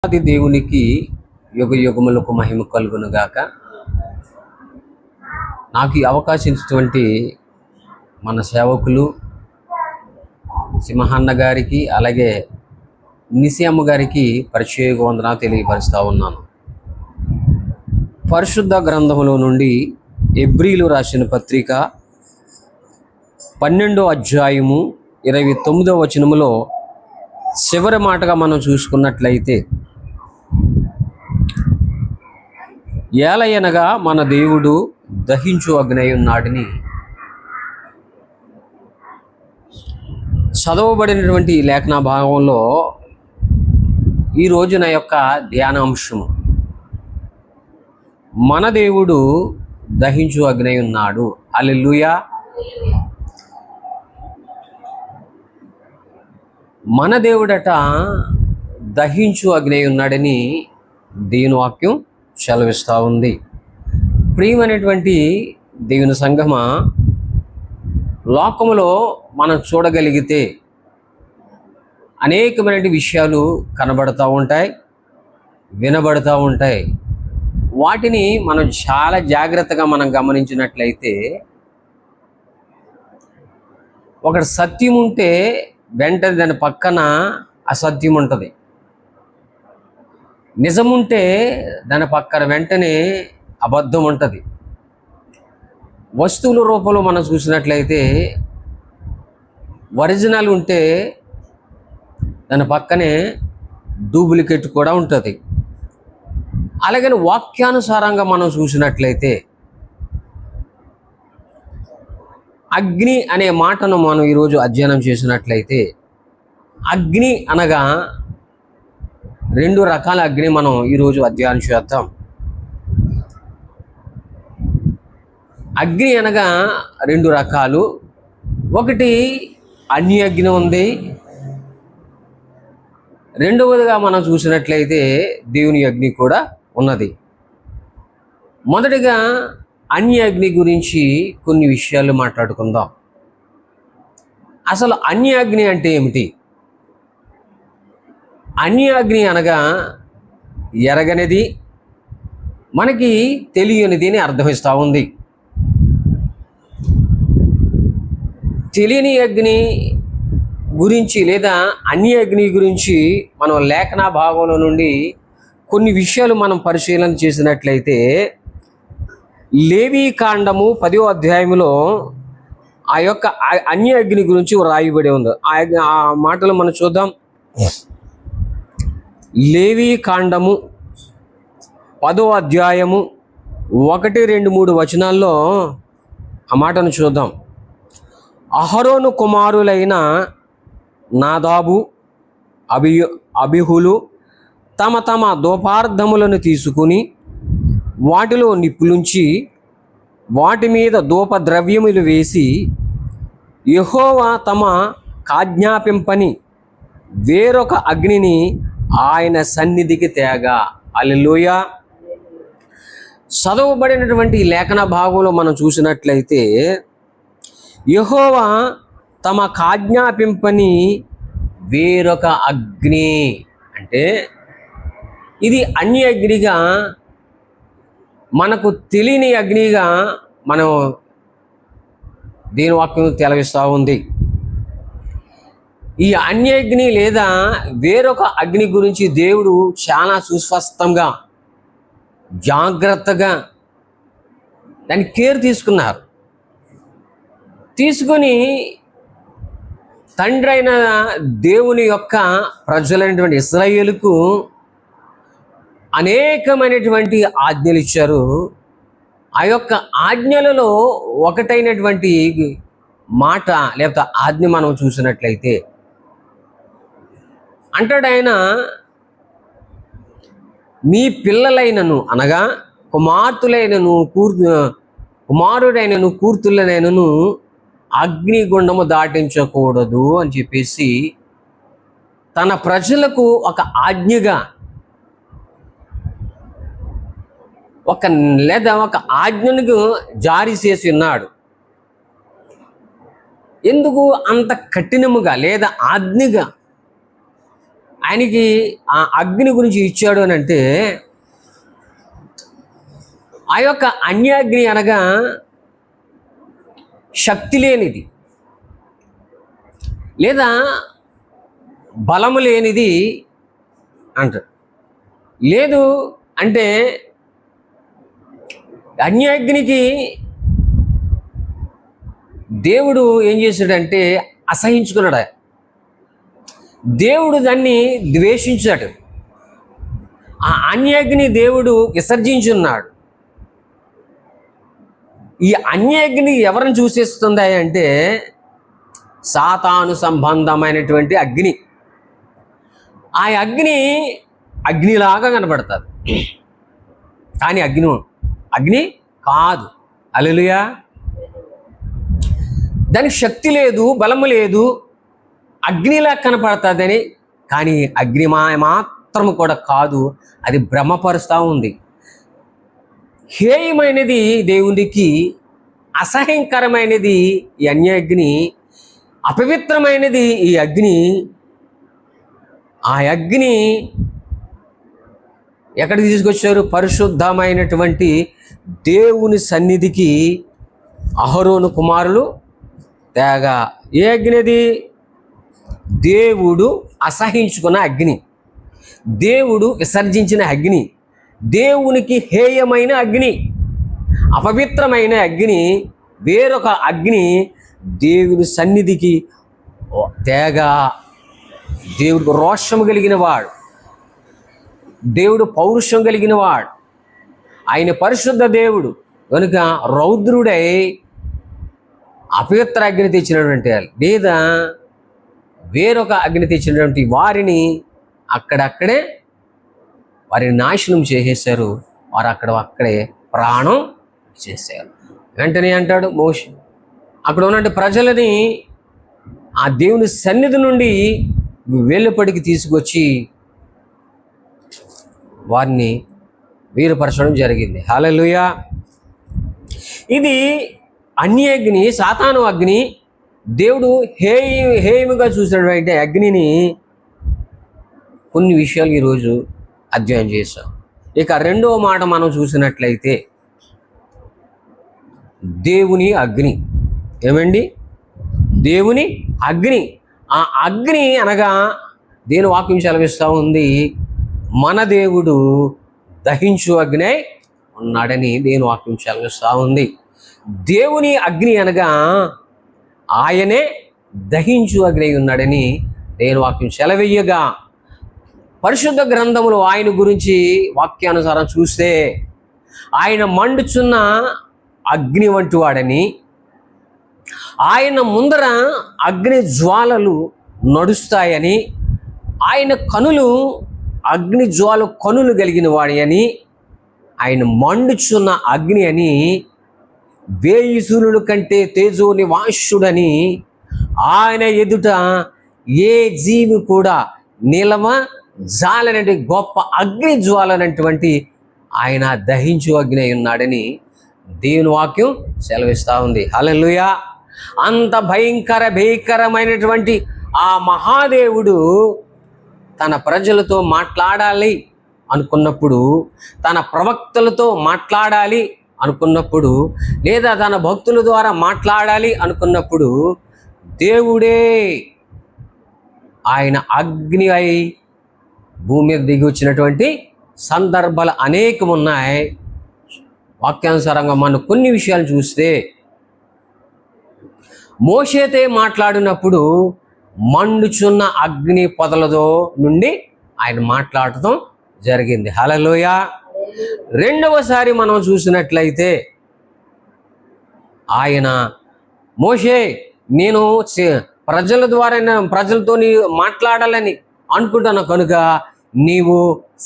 ఆది దేవునికి యుగ యుగములకు మహిమ కలుగును గాక. నాకు ఈ అవకాశం ఇచ్చినటువంటి మన సేవకులు సింహన్న గారికి అలాగే నిసియమ్మ గారికి పరిచయ వందనాలు తెలియపరుస్తూ ఉన్నాను. పరిశుద్ధ గ్రంథములో నుండి ఎబ్రీలు రాసిన పత్రిక 12వ అధ్యాయము 29వ వచనములో చివరి మాటగా మనం చూసుకున్నట్లయితే, ఏలయనగా మన దేవుడు దహించు అగ్ని ఉన్నాడని చదవబడినటువంటి లేఖన భాగంలో ఈ రోజున యొక్క ధ్యానాంశము, మన దేవుడు దహించు అగ్ని ఉన్నాడు. హల్లెలూయా. మన దేవుడట దహించు అగ్ని ఉన్నాడని దేవుని వాక్యం సెలవిస్తూ ఉంది. ప్రియమైనటువంటి దేవుని సంఘమా, లోకములో మనం చూడగలిగితే అనేకమైన విషయాలు కనబడుతూ ఉంటాయి, వినబడుతూ ఉంటాయి. వాటిని మనం చాలా జాగ్రత్తగా మనం గమనించినట్లయితే, ఒకటి సత్యం ఉంటే వెంటనే దాని పక్కన అసత్యం ఉంటుంది, నిజముంటే దాని పక్కన వెంటనే అబద్ధం ఉంటుంది. వస్తువుల రూపంలో మనం చూసినట్లయితే ఒరిజినల్ ఉంటే దాని పక్కనే డూప్లికేట్ కూడా ఉంటుంది. అలాగని వాక్యానుసారంగా మనం చూసినట్లయితే అగ్ని అనే మాటను మనం ఈరోజు అధ్యయనం చేసినట్లయితే, అగ్ని అనగా రెండు రకాల అగ్ని మనం ఈరోజు అధ్యయనం చేద్దాం. అగ్ని అనగా రెండు రకాలు. ఒకటి అన్య అగ్ని ఉంది, రెండవదిగా మనం చూసినట్లయితే దేవుని అగ్ని కూడా ఉన్నది. మొదటిగా అన్య అగ్ని గురించి కొన్ని విషయాలు మాట్లాడుకుందాం. అసలు అన్య అగ్ని అంటే ఏమిటి? అన్య అగ్ని అనగా ఎరగనిది, మనకి తెలియనిది అని అర్థమిస్తూ ఉంది. తెలియని అగ్ని గురించి లేదా అన్య అగ్ని గురించి మనం లేఖన భాగంలో నుండి కొన్ని విషయాలు మనం పరిశీలన చేసినట్లయితే, లేవీ కాండము 10వ అధ్యాయంలో ఆ యొక్క అన్య అగ్ని గురించి రాయబడి ఉంది. ఆ మాటలు మనం చూద్దాం. లేవీ కాండము 10వ అధ్యాయము 1, 2, 3 వచనాల్లో ఆ మాటను చూద్దాం. అహరోను కుమారులైన నాదాబు, అబిహులు తమ తమ ధూపార్థములను తీసుకుని వాటిలో నిప్పులుంచి వాటి మీద ధూప ద్రవ్యములు వేసి యెహోవా తమ కాజ్ఞాపింపని వేరొక అగ్నిని ఆయన సన్నిధికి తేగా. హల్లెలూయా. చదవబడినటువంటి లేఖన భాగంలో మనం చూసినట్లయితే, యెహోవా తమ కాజ్ఞాపింపని వేరొక అగ్ని అంటే ఇది అన్య అగ్నిగా, మనకు తెలియని అగ్నిగా మనం దీని వాక్యం తెలవిస్తూ ఉంది. ఈ అన్య అగ్ని లేదా వేరొక అగ్ని గురించి దేవుడు చాలా సుస్పష్టంగా జాగ్రత్తగా దాన్ని కేర్ తీసుకున్నారు. తీసుకొని తండ్రి అయిన దేవుని యొక్క ప్రజలైనటువంటి ఇశ్రాయేలుకు అనేకమైనటువంటి ఆజ్ఞలు ఇచ్చారు. ఆ యొక్క ఆజ్ఞలలో ఒకటైనటువంటి మాట లేకపోతే ఆజ్ఞ మనం చూసినట్లయితే అంటాడు ఆయన, మీ పిల్లలైనను అనగా కుమార్తెలైనను కుమారుడైనను కూతుళ్ళనైనను అగ్నిగుండము దాటించకూడదు అని చెప్పేసి తన ప్రజలకు ఒక ఆజ్ఞగా ఒక ఆజ్ఞను జారీ చేసి ఉన్నాడు. ఎందుకు అంత కఠినముగా లేదా ఆజ్ఞగా ఆయనకి ఆ అగ్ని గురించి ఇచ్చాడు అని అంటే, ఆ యొక్క అన్యాగ్ని అనగా శక్తి లేనిది లేదా బలము లేనిది అంటారు. లేదు అంటే అన్యాగ్నికి దేవుడు ఏం చేశాడంటే అసహించుకున్నాడు. దేవుడు దాన్ని ద్వేషించాడు. ఆ అన్యాగ్ని దేవుడు విసర్జించున్నాడు. ఈ అన్యాగ్ని ఎవరిని చూసేస్తుంది అంటే సాతాను సంబంధమైనటువంటి అగ్ని. ఆ అగ్నిలాగా కనబడుతుంది, కానీ అగ్ని కాదు. హల్లెలూయా. దానికి శక్తి లేదు, బలము లేదు, అగ్నిలా కనపడుతుందని, కానీ అగ్ని మాత్రము కూడా కాదు. అది భ్రమపరుస్తూ ఉంది. హేయమైనది దేవునికి, అసహ్యకరమైనది ఈ అన్యాగ్ని, అపవిత్రమైనది ఈ అగ్ని. ఆ అగ్ని ఎక్కడికి తీసుకొచ్చారు? పరిశుద్ధమైనటువంటి దేవుని సన్నిధికి అహరోను కుమారులు తేగా. ఏ అగ్ని అది? దేవుడు అసహించుకున్న అగ్ని, దేవుడు విసర్జించిన అగ్ని, దేవునికి హేయమైన అగ్ని, అపవిత్రమైన అగ్ని, వేరొక అగ్ని దేవుని సన్నిధికి తేగా. దేవుడికి రోషము కలిగిన వాడు, దేవుడు పౌరుషం కలిగిన వాడు, ఆయన పరిశుద్ధ దేవుడు కనుక రౌద్రుడై అపవిత్ర అగ్ని తెచ్చినటువంటి లేదా వేరొక అగ్ని తెచ్చినటువంటి వారిని అక్కడక్కడే వారిని నాశనం చేసేశారు. వారు అక్కడే ప్రాణం చేశారు. వెంటనే అంటాడు మోషే, అక్కడ ఉన్నటువంటి ప్రజలని ఆ దేవుని సన్నిధి నుండి వెలుపడికి తీసుకొచ్చి వారిని వీరుపరచడం జరిగింది. హల్లెలూయా. ఇది అన్యాగ్ని, సాతాను అగ్ని. దేవుడు హేయముగా చూసినటువంటి అగ్నిని కొన్ని విషయాలు ఈరోజు అధ్యయనం చేశాం. ఇక రెండవ మాట మనం చూసినట్లయితే దేవుని అగ్ని. ఏమండి? దేవుని అగ్ని. ఆ అగ్ని అనగా దేని వాక్యం సెలవిస్తూ ఉంది? మన దేవుడు దహించు అగ్ని ఉన్నాడని దేని వాక్యం సెలవిస్తూ ఉంది. దేవుని అగ్ని అనగా ఆయనే దహించు అగ్ని ఉన్నాడని దేని వాక్యం సెలవెయ్యగా, పరిశుద్ధ గ్రంథములు ఆయన గురించి వాక్యానుసారం చూస్తే ఆయన మండుచున్న అగ్ని వంటి వాడని, ఆయన ముందర అగ్ని జ్వాలలు నడుస్తాయని, ఆయన కనులు అగ్ని జ్వాల కనులు కలిగిన వాడి అని, ఆయన మండుచున్న అగ్ని అని, వేయి సూర్యుల కంటే తేజో నివాసుడని, ఆయన ఎదుట ఏ జీవి కూడా నిలవ జాలనంటే గొప్ప అగ్ని జ్వాలనటువంటి ఆయన దహించు అగ్ని అయి ఉన్నాడని దేవుని వాక్యం సెలవిస్తూ ఉంది. హల్లెలూయా. అంత భయంకరమైనటువంటి ఆ మహాదేవుడు తన ప్రజలతో మాట్లాడాలి అనుకున్నప్పుడు, తన ప్రవక్తలతో మాట్లాడాలి అనుకున్నప్పుడు, లేదా తన భక్తుల ద్వారా మాట్లాడాలి అనుకున్నప్పుడు దేవుడే ఆయన అగ్ని అయి భూమి మీద దిగి వచ్చినటువంటి సందర్భాలు అనేకం ఉన్నాయి. వాక్యానుసారంగా మనం కొన్ని విషయాలు చూస్తే, మోషేతో మాట్లాడినప్పుడు మండుచున్న అగ్ని పొదలతో నుండి ఆయన మాట్లాడటం జరిగింది. హల్లెలూయా. రెండవసారి మనం చూసినట్లయితే ఆయన మోషే, నేను ప్రజల ద్వారా ప్రజలతో మాట్లాడాలని అనుకుంటున్నా కనుక నీవు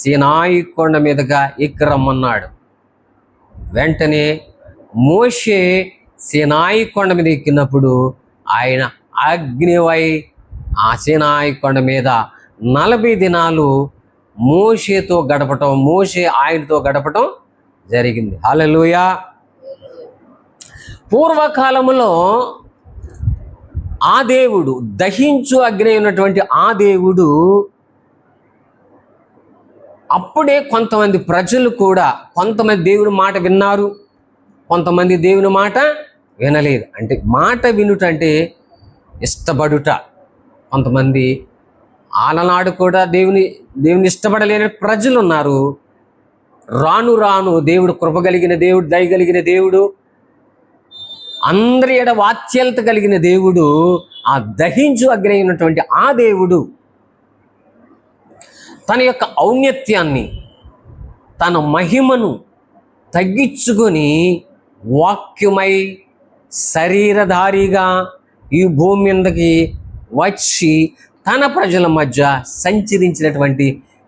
సీనాయి కొండ మీదుగా ఎక్కిరమ్మన్నాడు. వెంటనే మోషే సీనాయి కొండ మీద ఎక్కినప్పుడు ఆయన అగ్నివై ఆ సీనాయి కొండ మీద 40 దినాలు మోషేతో గడపటం, మోషే ఆయనతో గడపటం జరిగింది. హల్లెలూయా. పూర్వకాలంలో ఆ దేవుడు, దహించు అగ్ని ఉన్నటువంటి ఆ దేవుడు అప్పుడే కొంతమంది ప్రజలు కూడా, కొంతమంది దేవుని మాట విన్నారు, కొంతమంది దేవుని మాట వినలేదు. అంటే మాట వినుట అంటే ఇష్టపడుట. కొంతమంది ఆలనాడు కూడా దేవుని ఇష్టపడలేని ప్రజలు ఉన్నారు. రాను రాను దేవుడు కృప కలిగిన దేవుడు, దయ కలిగిన దేవుడు, అందరి ఎడ వాత్సల్యత కలిగిన దేవుడు, ఆ దహించు అగ్ని అయినటువంటి ఆ దేవుడు తన యొక్క ఔన్నత్యాన్ని, తన మహిమను తగ్గించుకొని వాక్యమై శరీరధారిగా ఈ భూమి మీదకి వచ్చి తన ప్రజల మధ్య సంచరించినటువంటి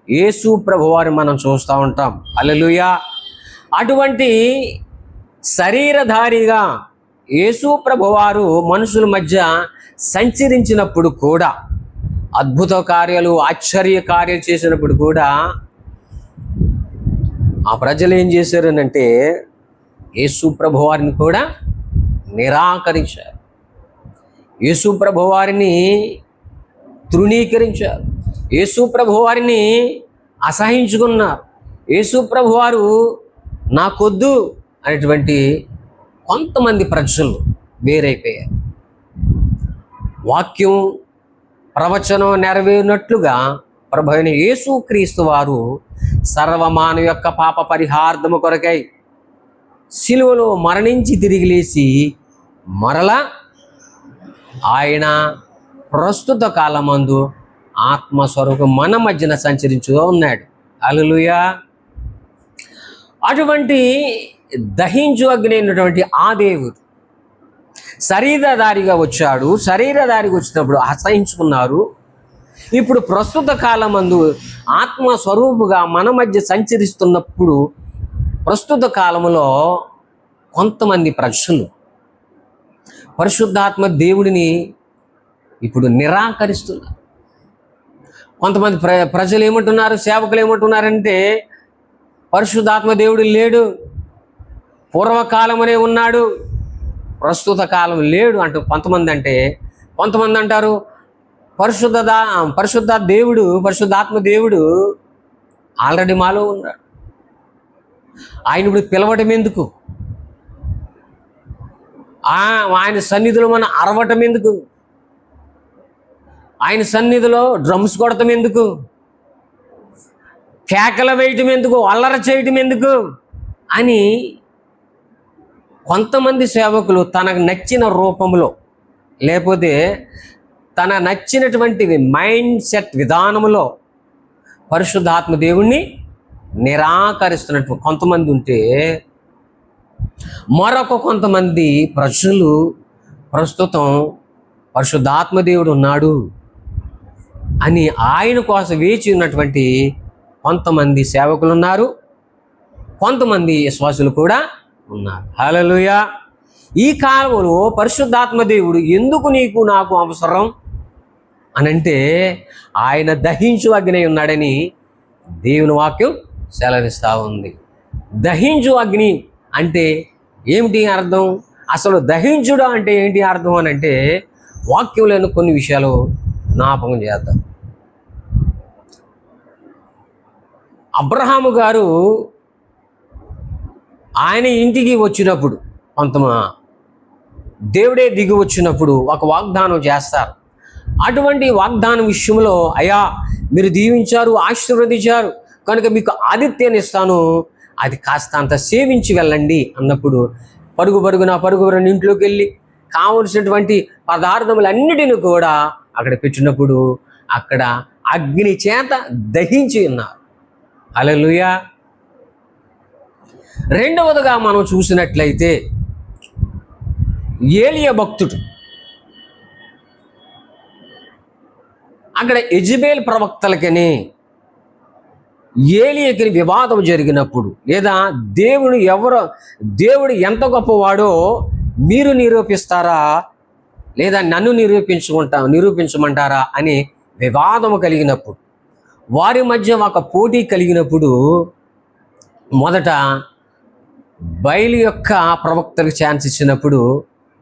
యేసు ప్రభువారు మనం చూస్తూ ఉంటాం. హల్లెలూయా. అటువంటి శరీరధారిగా యేసు ప్రభువారు మనుషుల మధ్య సంచరించినప్పుడు కూడా, అద్భుత కార్యాలు, ఆశ్చర్య కార్యాలు చేసినప్పుడు కూడా ఆ ప్రజలు ఏం చేశారనంటే యేసు ప్రభువారిని కూడా నిరాకరించారు. యేసు ప్రభువారిని తృణీకరించారు. యేసు ప్రభువారిని అసహించుకున్నారు. యేసు ప్రభువారు నాకొద్దు అనేటువంటి కొంతమంది ప్రజలు వేరైపోయారు. వాక్యం ప్రవచనం నెరవేరినట్లుగా ప్రభు అయిన యేసుక్రీస్తు వారు సర్వమానవ యొక్క పాప పరిహార్థము కొరకై సిలువలో మరణించి తిరిగి లేచి మరలా ఆయన ప్రస్తుత కాలమందు ఆత్మస్వరూపం మన మధ్యన సంచరించుగా ఉన్నాడు. హల్లెలూయా. అటువంటి దహించు అగ్ని అయినటువంటి ఆ దేవుడు శరీరధారిగా వచ్చాడు. శరీరధారిగా వచ్చినప్పుడు అసహించుకున్నారు. ఇప్పుడు ప్రస్తుత కాలమందు ఆత్మస్వరూపుగా మన మధ్య సంచరిస్తున్నప్పుడు ప్రస్తుత కాలంలో కొంతమంది ప్రజలు పరిశుద్ధాత్మ దేవుడిని ఇప్పుడు నిరాకరిస్తున్నారు. కొంతమంది ప్రజలు ఏమంటున్నారు, సేవకులు ఏమంటున్నారంటే పరిశుద్ధాత్మ దేవుడు లేడు, పూర్వకాలమనే ఉన్నాడు, ప్రస్తుత కాలం లేడు అంటూ కొంతమంది అంటారు పరిశుద్ధాత్మ దేవుడు ఆల్రెడీ మాలో ఉన్నాడు, ఆయన ఇప్పుడు పిలవటం ఎందుకు, ఆయన సన్నిధిలో మనం అరవటం ఎందుకు, ఆయన సన్నిధిలో డ్రమ్స్ కొడటం ఎందుకు, కేకలు వేయటం ఎందుకు, అల్లరి చేయటం ఎందుకు అని కొంతమంది సేవకులు తనకు నచ్చిన రూపంలో, లేకపోతే తన నచ్చినటువంటి మైండ్ సెట్ విధానంలో పరిశుద్ధాత్మ దేవుణ్ణి నిరాకరిస్తున్నట్టు కొంతమంది ఉంటే, మరొక కొంతమంది ప్రజలు ప్రస్తుతం పరిశుద్ధాత్మ దేవుడు ఉన్నాడు అని ఆయన కోసం వేచి ఉన్నటువంటి కొంతమంది సేవకులు ఉన్నారు, కొంతమంది విశ్వాసులు కూడా ఉన్నారు. హల్లెలూయా. ఈ కాలంలో పరిశుద్ధాత్మ దేవుడు ఎందుకు నీకు నాకు అవసరం అనంటే ఆయన దహించు అగ్ని ఉన్నాడని దేవుని వాక్యం సెలవిస్తూ ఉంది. దహించు అగ్ని అంటే ఏమిటి అర్థం? అసలు దహించుడు అంటే ఏంటి అర్థం అని అంటే వాక్యంలోని కొన్ని విషయాలు జ్ఞాపకం చేద్దాం. అబ్రహాము గారు ఆయన ఇంటికి వచ్చినప్పుడు దేవుడే దిగి వచ్చినప్పుడు ఒక వాగ్దానం చేస్తారు. అటువంటి వాగ్దానం విషయంలో, అయ్యా మీరు దీవించారు, ఆశీర్వదించారు కనుక మీకు ఆతిథ్యాన్ని ఇస్తాను, అది కాస్త అంత సేవించి వెళ్ళండి అన్నప్పుడు పరుగున ఇంట్లోకి వెళ్ళి కావలసినటువంటి పదార్థములన్నిటిని కూడా అక్కడ పెట్టినప్పుడు అక్కడ అగ్ని చేత దహించి ఉన్నారు. హల్లెలూయా. రెండవదిగా మనం చూసినట్లయితే ఏలియా భక్తుడు అక్కడ యెజెబెల్ ప్రవక్తలకని ఏలియాకి వివాదం జరిగినప్పుడు, లేదా దేవుడు ఎంత గొప్పవాడో మీరు నిరూపిస్తారా లేదా నన్ను నిరూపించమంటారా అని వివాదము కలిగినప్పుడు, వారి మధ్య ఒక పోటీ కలిగినప్పుడు మొదట బయలు యొక్క ప్రవక్తలకు ఛాన్స్ ఇచ్చినప్పుడు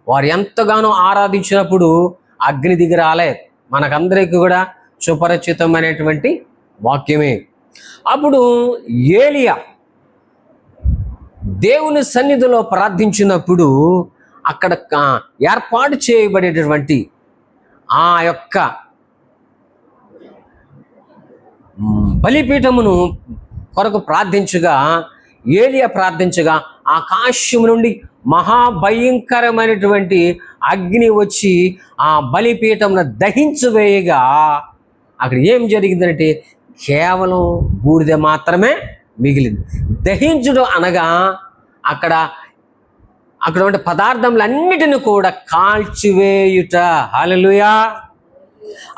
వారు ఎంతగానో ఆరాధించినప్పుడు అగ్ని దిగి రాలేదు. మనకందరికీ కూడా సుపరిచితమైనటువంటి వాక్యమే. అప్పుడు ఏలియా దేవుని సన్నిధిలో ప్రార్థించినప్పుడు అక్కడ ఏర్పాటు చేయబడేటటువంటి ఆ యొక్క బలిపీఠమును కొరకు ప్రార్థించగా, ఏలియా ప్రార్థించగా ఆకాశం నుండి మహాభయంకరమైనటువంటి అగ్ని వచ్చి ఆ బలిపీఠమును దహించివేయగా అక్కడ ఏం జరిగిందంటే కేవలం బూడిద మాత్రమే మిగిలింది. దహించుడు అనగా అక్కడ ఉండే పదార్థములన్నిటిని కూడా కాల్చివేయుట. హల్లెలూయా.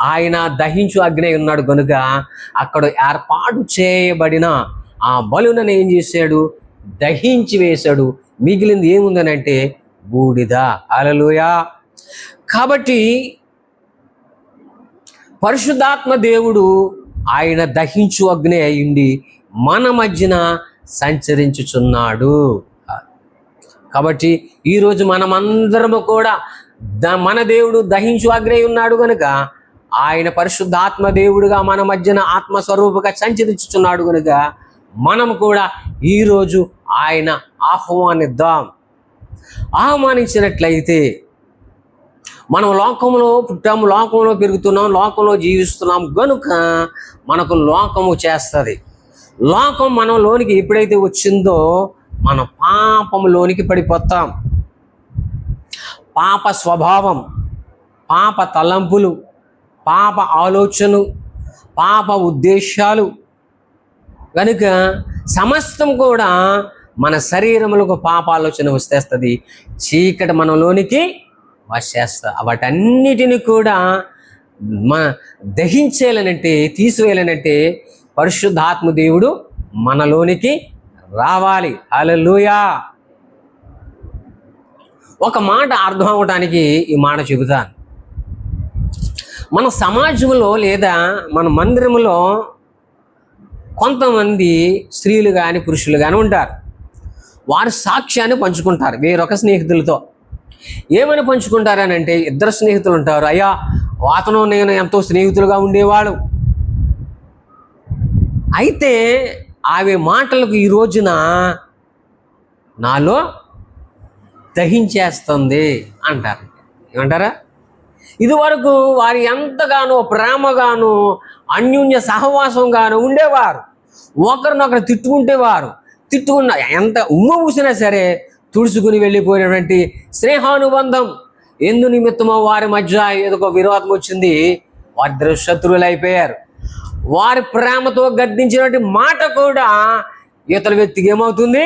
ఆయన దహించు అగ్ని ఉన్నాడు కనుక అక్కడ ఏర్పాటు చేయబడిన ఆ బలులను ఏం చేశాడు? దహించి వేశాడు. మిగిలింది ఏముందనంటే బూడిద. హల్లెలూయా. కాబట్టి పరిశుద్ధాత్మ దేవుడు ఆయన దహించు అగ్ని అయ్యుండి మన మధ్యన సంచరించుచున్నాడు. కాబట్టి ఈరోజు మనమందరము కూడా మన దేవుడు దహించు అగ్ని ఉన్నాడు కనుక ఆయన పరిశుద్ధాత్మ దేవుడుగా మన మధ్యన ఆత్మస్వరూపుగా సంచరించుచున్నాడు కనుక మనం కూడా ఈరోజు ఆయన ఆహ్వానిద్దాం. ఆహ్వానించినట్లయితే మనం లోకంలో పుట్టాము, లోకంలో పెరుగుతున్నాం, లోకంలో జీవిస్తున్నాం గనుక మనకు లోకము చేస్తుంది. లోకం మనలోనికి ఎప్పుడైతే వచ్చిందో మన పాపంలోనికి పడిపోతాం. పాప స్వభావం, పాప తలంపులు, పాప ఆలోచనలు, పాప ఉద్దేశాలు కనుక సమస్తం కూడా మన శరీరములకు పాప ఆలోచన వచ్చేస్తుంది. చీకటి మనలోనికి వచ్చేస్తా. వాటన్నిటిని కూడా దహించేయాలనంటే, తీసివేయాలనంటే పరిశుద్ధాత్మ దేవుడు మనలోనికి రావాలి. హల్లెలూయా. ఒక మాట అర్థం అవటానికి ఈ మాట చెబుతాను. మన సమాజంలో లేదా మన మందిరంలో కొంతమంది స్త్రీలు కానీ పురుషులు కానీ ఉంటారు. వారు సాక్ష్యాన్ని పంచుకుంటారు వేరొక స్నేహితులతో. ఏమని పంచుకుంటారని అంటే, ఇద్దరు స్నేహితులు ఉంటారు. అయ్యా, అతను నేను ఎంతో స్నేహితులుగా ఉండేవాడు. అయితే అవి మాటలకు ఈ రోజున నాలో దహించేస్తుంది అంటారు. ఏమంటారా? ఇదివరకు వారు ఎంతగానో ప్రేమగాను అన్యోన్య సహవాసంగాను ఉండేవారు. ఒకరినొకరు తిట్టుకుంటేవారు. తిట్టుకున్న ఎంత ఉమ్మ పూసినా సరే తుడుచుకుని వెళ్ళిపోయినటువంటి స్నేహానుబంధం. ఎందు నిమిత్తమో వారి మధ్య ఏదో విరోధం వచ్చింది, వారిద్దరు శత్రువులు అయిపోయారు. వారి ప్రేమతో గద్దించినటువంటి మాట కూడా ఇతర వ్యక్తికి ఏమవుతుంది?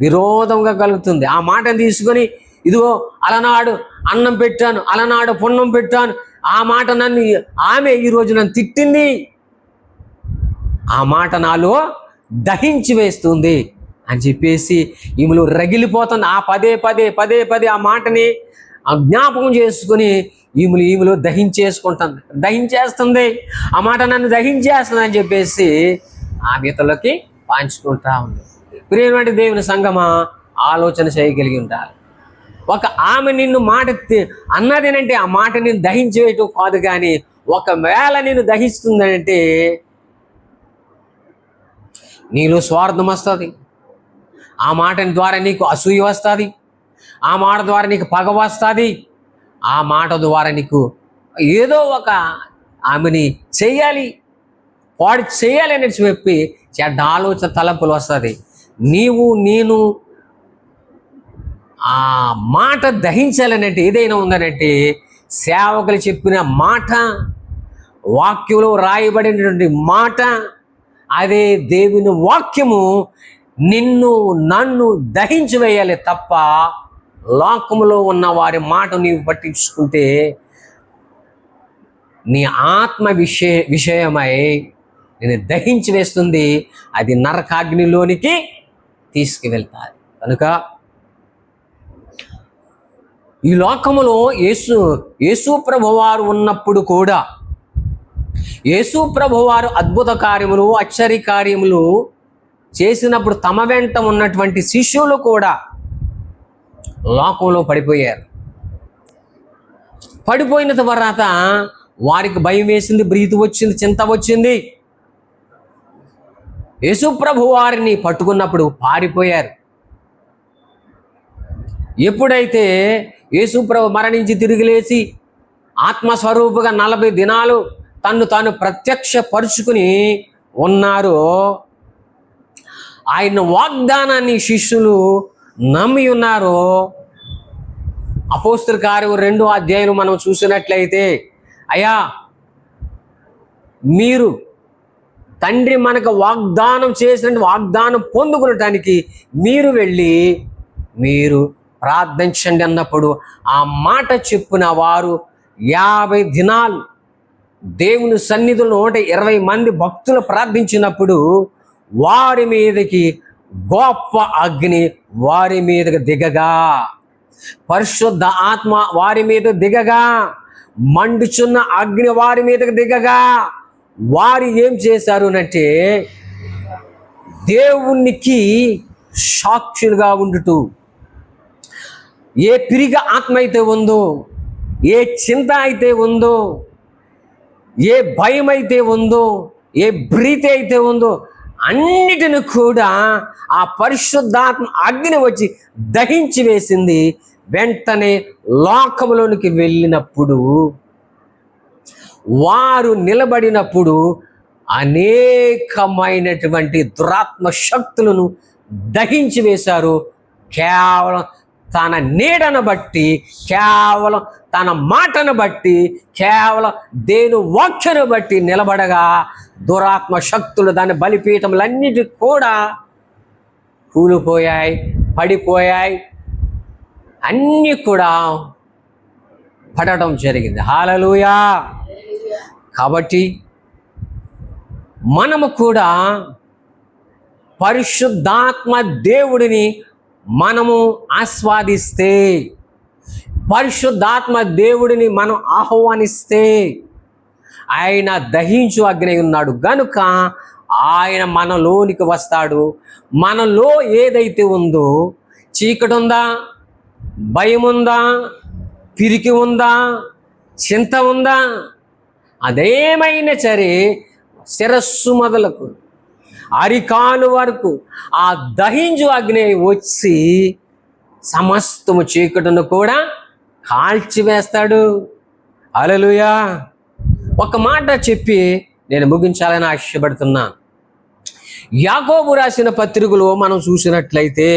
విరోధంగా కలుగుతుంది. ఆ మాటను తీసుకొని, ఇదిగో అలనాడు అన్నం పెట్టాను, అలనాడు పుణ్యం పెట్టాను, ఆ మాట నన్ను ఆమె ఈరోజు నన్ను తిట్టింది, ఆ మాట నాలో దహించి వేస్తుంది అని చెప్పేసి ఈమెలు రగిలిపోతుంది. ఆ పదే పదే పదే పదే ఆ మాటని జ్ఞాపకం చేసుకుని ఈమెలు దహించేస్తుంది. ఆ మాట నన్ను దహించేస్తుంది అని చెప్పేసి ఆ ఇతరులకి పంచుకుంటా ఉంది. ప్రియమైన దేవుని సంగమా, ఆలోచన చేయగలిగి ఉంటారు. ఒక ఆమె నిన్ను మాట అన్నదేనంటే ఆ మాట నేను దహించేయటం కాదు, కానీ ఒకవేళ నేను దహిస్తుందంటే నీలో స్వార్థం వస్తుంది. ఆ మాట ద్వారా నీకు అసూయ వస్తుంది. ఆ మాట ద్వారా నీకు పగ వస్తుంది. ఆ మాట ద్వారా నీకు ఏదో ఒక ఆమెని చెయ్యాలి, వాడు చేయాలి అని చెప్పి చెడ్డ ఆలోచన తలంపులు వస్తుంది. నేను ఆ మాట దహించాలనంటే ఏదైనా ఉందనంటే సేవకులు చెప్పిన మాట, వాక్యంలో రాయబడినటువంటి మాట, అదే దేవుని వాక్యము నన్ను దహించి వేయాలి తప్ప లోకములో ఉన్న వారి మాట నీవు పట్టించుకుంటే నీ ఆత్మ విషయమై నేను దహించి వేస్తుంది. అది నరకాగ్నిలోనికి తీసుకువెళ్తాది. కనుక ఈ లోకములో యేసు ప్రభువారు ఉన్నప్పుడు కూడా, యేసు ప్రభువారు అద్భుత కార్యములు, ఆశ్చర్య కార్యములు చేసినప్పుడు తమ వెంట ఉన్నటువంటి శిష్యులు కూడా లోకంలో పడిపోయారు. పడిపోయిన తర్వాత వారికి భయం వేసింది, భీతి వచ్చింది, చింత వచ్చింది. యేసుప్రభు వారిని పట్టుకున్నప్పుడు పారిపోయారు. ఎప్పుడైతే యేసుప్రభు మరణించి తిరిగి లేచి ఆత్మస్వరూపుగా 40 దినాలు తన్ను తాను ప్రత్యక్షపరుచుకుని ఉన్నారో, ఆయన వాగ్దానాన్ని శిష్యులు నమ్మి ఉన్నారో, అపోస్తలుల కార్యం 2వ అధ్యాయం మనం చూసినట్లయితే, అయ్యా మీరు తండ్రి మనకు వాగ్దానం చేసిన వాగ్దానం పొందుకునటానికి మీరు వెళ్ళి మీరు ప్రార్థించండి అన్నప్పుడు ఆ మాట చెప్పున వారు 50 దినాలు దేవుని సన్నిధిలో 120 మంది భక్తులు ప్రార్థించినప్పుడు వారి మీదకి గొప్ప అగ్ని వారి మీదకి దిగగా, పరిశుద్ధ ఆత్మ వారి మీద దిగగా, మండుచున్న అగ్ని వారి మీదకి దిగగా, వారు ఏం చేశారు అంటే దేవునికి సాక్షులుగా ఉండుటూ, ఏ పిరిగ ఆత్మ అయితే ఉందో, ఏ చింత అయితే ఉందో, ఏ భయం అయితే ఉందో, ఏ భీతి అయితే ఉందో అన్నిటిని కూడా ఆ పరిశుద్ధాత్మ అగ్ని వచ్చి దహించి వేసింది. వెంటనే లోకములోనికి వెళ్ళినప్పుడు వారు నిలబడినప్పుడు అనేకమైనటువంటి దురాత్మ శక్తులను దహించి వేశారు. కేవలం తన నీడను బట్టి, కేవలం తన మాటను బట్టి, కేవలం దేని వాక్యను బట్టి నిలబడగా దురాత్మ శక్తులు దాని బలిపీఠములన్నిటి కూడా కూలిపోయాయి, పడిపోయాయి, అన్నీ కూడా పడటం జరిగింది. హల్లెలూయా. కాబట్టి మనము కూడా పరిశుద్ధాత్మ దేవుడిని మనము ఆస్వాదిస్తే, పరిశుద్ధాత్మ దేవుడిని మనం ఆహ్వానిస్తే, ఆయన దహించు అగ్ని ఉన్నాడు గనుక ఆయన మనలోనికి వస్తాడు. మనలో ఏదైతే ఉందో, చీకటి ఉందా, భయం ఉందా, పిరికి ఉందా, చింత ఉందా, అదేమైనా సరే శిరస్సు మొదలకు అరికాలు వరకు ఆ దహించు అగ్ని వచ్చి సమస్తము చీకటిని కూడా కాల్చివేస్తాడు. హల్లెలూయా. ఒక మాట చెప్పి నేను ముగించాలని ఆశపడుతున్నాను. యాకోబు రాసిన పత్రికలో మనం చూసినట్లయితే,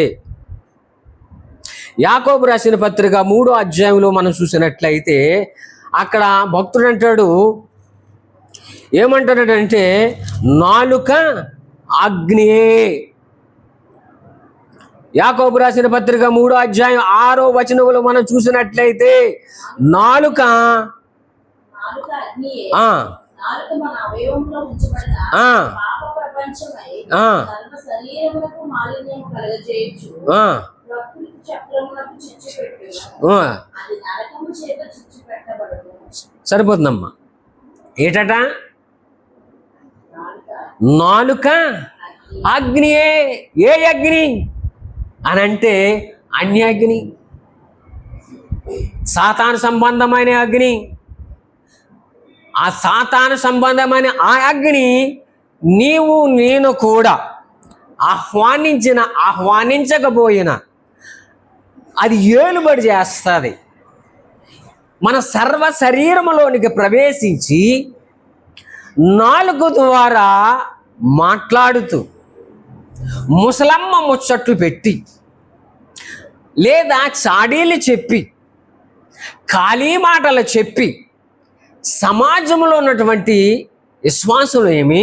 యాకోబు రాసిన పత్రిక 3వ అధ్యాయంలో మనం చూసినట్లయితే అక్కడ భక్తుడు అంటాడు, ఏమంటాడంటే నాలుక అగ్నియే. యాకోబు రాసిన పత్రిక 3వ అధ్యాయం 6వ వచనంలో మనం చూసినట్లయితే నాలుక సరిపోతుందమ్మా. ఏటట? నాలుక అగ్నియే. ఏ అగ్ని అని అంటే అన్యాగ్ని, సాతాను సంబంధమైన అగ్ని. ఆ సాతాను సంబంధమైన ఆ అగ్ని నీవు నేను కూడా ఆహ్వానించకపోయినా అది ఏలుబడి చేస్తుంది. మన సర్వ శరీరంలోనికి ప్రవేశించి నాలుక ద్వారా మాట్లాడుతూ ముసలమ్మ ముచ్చట్లు పెట్టి, లేదా చాడీలు చెప్పి, ఖాళీ మాటలు చెప్పి సమాజంలో ఉన్నటువంటి విశ్వాసులు ఏమి,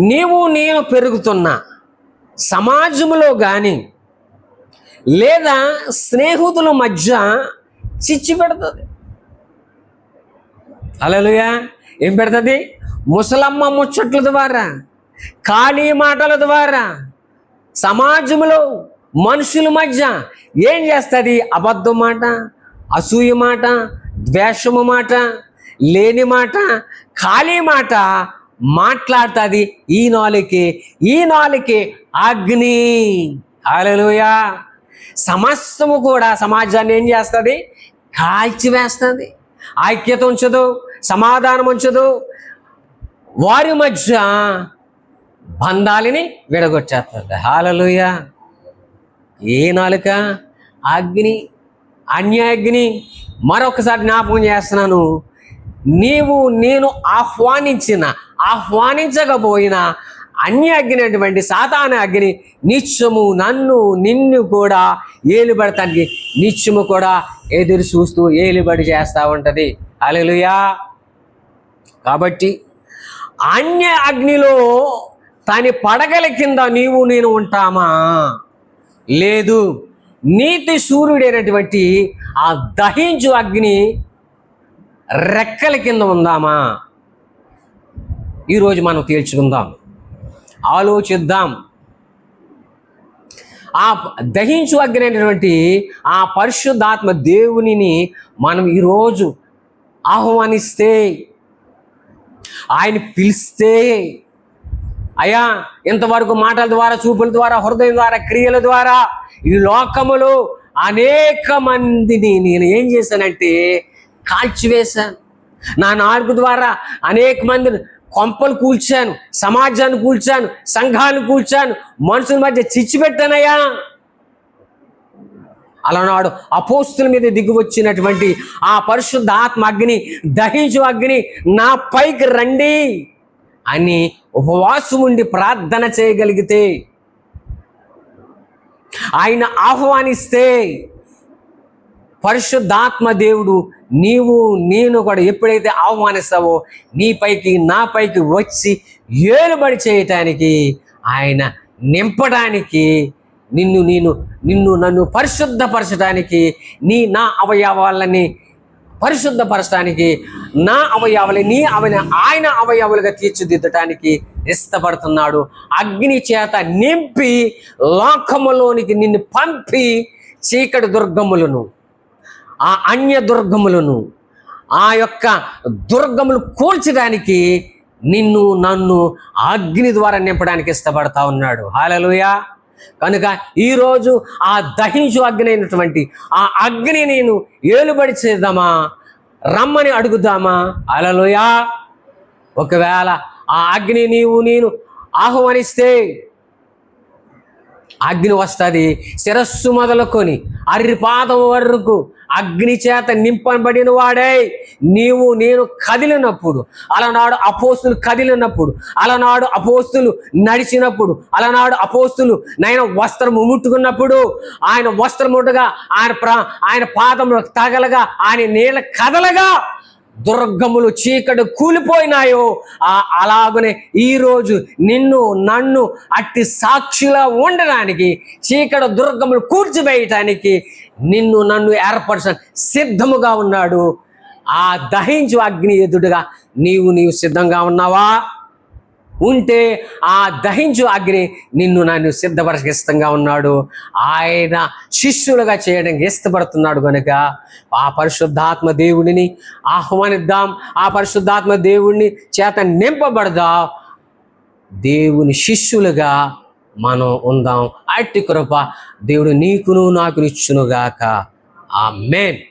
నీవు నేను పెరుగుతున్న సమాజంలో కానీ లేదా స్నేహితుల మధ్య చిచ్చు పెడుతుంది. హల్లెలూయా. ఏం పెడుతుంది? ముసలమ్మ ముచ్చట్ల ద్వారా, ఖాళీ మాటల ద్వారా సమాజంలో మనుషుల మధ్య ఏం చేస్తుంది? అబద్ధం మాట, అసూయ మాట, ద్వేషము మాట, లేని మాట, ఖాళీ మాట మాట్లాడుతుంది. ఈ నాలుకే అగ్ని. హల్లెలూయా. సమస్తము కూడా సమాజాన్ని ఏం చేస్తుంది? కాల్చివేస్తుంది. ఐక్యత ఉంచదు, సమాధానం ఉంచదు. వారి మధ్య బంధాలని విడగొట్టేస్తుంది. హల్లెలూయా. ఏ నాలుక? అగ్ని, అన్యాగ్ని. మరొకసారి జ్ఞాపకం చేస్తున్నాను, నీవు నేను ఆహ్వానించకపోయినా అన్యాగ్ని అటువంటి సాతాను అగ్ని నిత్యము నిన్ను కూడా ఏలుబడటానికి నిత్యము కూడా ఎదురు చూస్తూ ఏలుబడి చేస్తూ ఉంటుంది. హల్లెలూయా. కాబట్టి అన్య అగ్నిలో తని పడగల కింద నీవు నేను ఉంటామా? లేదు. నీతి సూర్యుడైనటువంటి ఆ దహించు అగ్ని రెక్కల కింద ఉందామా? ఈరోజు మనం తేల్చుకుందాం, ఆలోచిద్దాం. ఆ దహించు అగ్ని అనేటువంటి ఆ పరిశుద్ధాత్మ దేవునిని మనం ఈరోజు ఆహ్వానిస్తే, ఆయన పిలిస్తే, అయ్యా ఇంతవరకు మాటల ద్వారా, చూపుల ద్వారా, హృదయం ద్వారా, క్రియల ద్వారా ఈ లోకములో అనేక మందిని నేను ఏం చేశానంటే కాల్చివేశాను. నా నాలుగు ద్వారా అనేక మందిని కొంపలు కూల్చాను, సమాజాన్ని కూల్చాను, సంఘాన్ని కూల్చాను, మనుషుల మధ్య చిచ్చు పెట్టానయ్యా. అలనాడు అపోస్తుల మీద దిగువచ్చినటువంటి ఆ పరిశుద్ధ ఆత్మ అగ్ని, దహించు అగ్ని నా పైకి రండి అని ఉపవాసం ఉండి ప్రార్థన చేయగలిగితే, ఆయన ఆహ్వానిస్తే, పరిశుద్ధాత్మ దేవుడు నీవు నేను కూడా ఎప్పుడైతే ఆహ్వానిస్తావో నీ పైకి నా పైకి వచ్చి ఏలుబడి చేయటానికి, ఆయన నింపడానికి, నిన్ను నన్ను పరిశుద్ధపరచడానికి, నా అవయవాలని పరిశుద్ధపరచడానికి, నా అవయవాలని ఆయన అవయవాలుగా తీర్చిదిద్దటానికి ఇష్టపడుతున్నాడు. అగ్ని చేత నింపి లోకములోనికి నిన్ను పంపి చీకటి దుర్గములను, ఆ అన్య దుర్గములను, ఆ యొక్క దుర్గములు కూల్చడానికి నిన్ను నన్ను అగ్ని ద్వారా నింపడానికి ఇష్టపడతా ఉన్నాడు. హల్లెలూయా. కనుక ఈరోజు ఆ దహించు అగ్ని అయినటువంటి ఆ అగ్ని నేను ఏలుబడి చేద్దామా, రమ్మని అడుగుదామా? హల్లెలూయా. ఒకవేళ ఆ అగ్ని నీవు నేను ఆహ్వానిస్తే అగ్ని వస్తుంది. శిరస్సు మొదలుకొని అరిపాదం వరకు అగ్ని చేత నింపబడిన వాడై నీవు నేను కదిలినప్పుడు, అలనాడు అపోస్తులు కదిలినప్పుడు, అలనాడు అపోస్తులు నడిచినప్పుడు, అలనాడు అపోస్తులు నైనా వస్త్రము ముట్టుకున్నప్పుడు, ఆయన వస్త్రం ముట్టగా ఆయన పాదములు తగలగా, ఆయన నీళ్ళ కదలగా దుర్గములు చీకటి కూలిపోయినాయో, అలాగనే ఈరోజు నిన్ను నన్ను అట్టి సాక్షిలా ఉండడానికి, చీకటి దుర్గములు కూర్చివేయటానికి నిన్ను నన్ను ఏర్పరచ సిద్ధముగా ఉన్నాడు. ఆ దహించు అగ్ని ఎదురుగా నీవు సిద్ధంగా ఉన్నావా? ఉంటే ఆ దహించు అగ్ని నిన్ను నన్ను సిద్ధపరచ ఇష్టంగా ఉన్నాడు. ఆయన శిష్యులుగా చేయడానికి ఇష్టపడుతున్నాడు. కనుక ఆ పరిశుద్ధాత్మ దేవుడిని ఆహ్వానిద్దాం, ఆ పరిశుద్ధాత్మ దేవుడిని చేత నింపబడదాం, దేవుని శిష్యులుగా మనం ఉందాం. అట్టి కృప దేవుడు నీకును నాకు ఇచ్చునుగాక. ఆమేన్.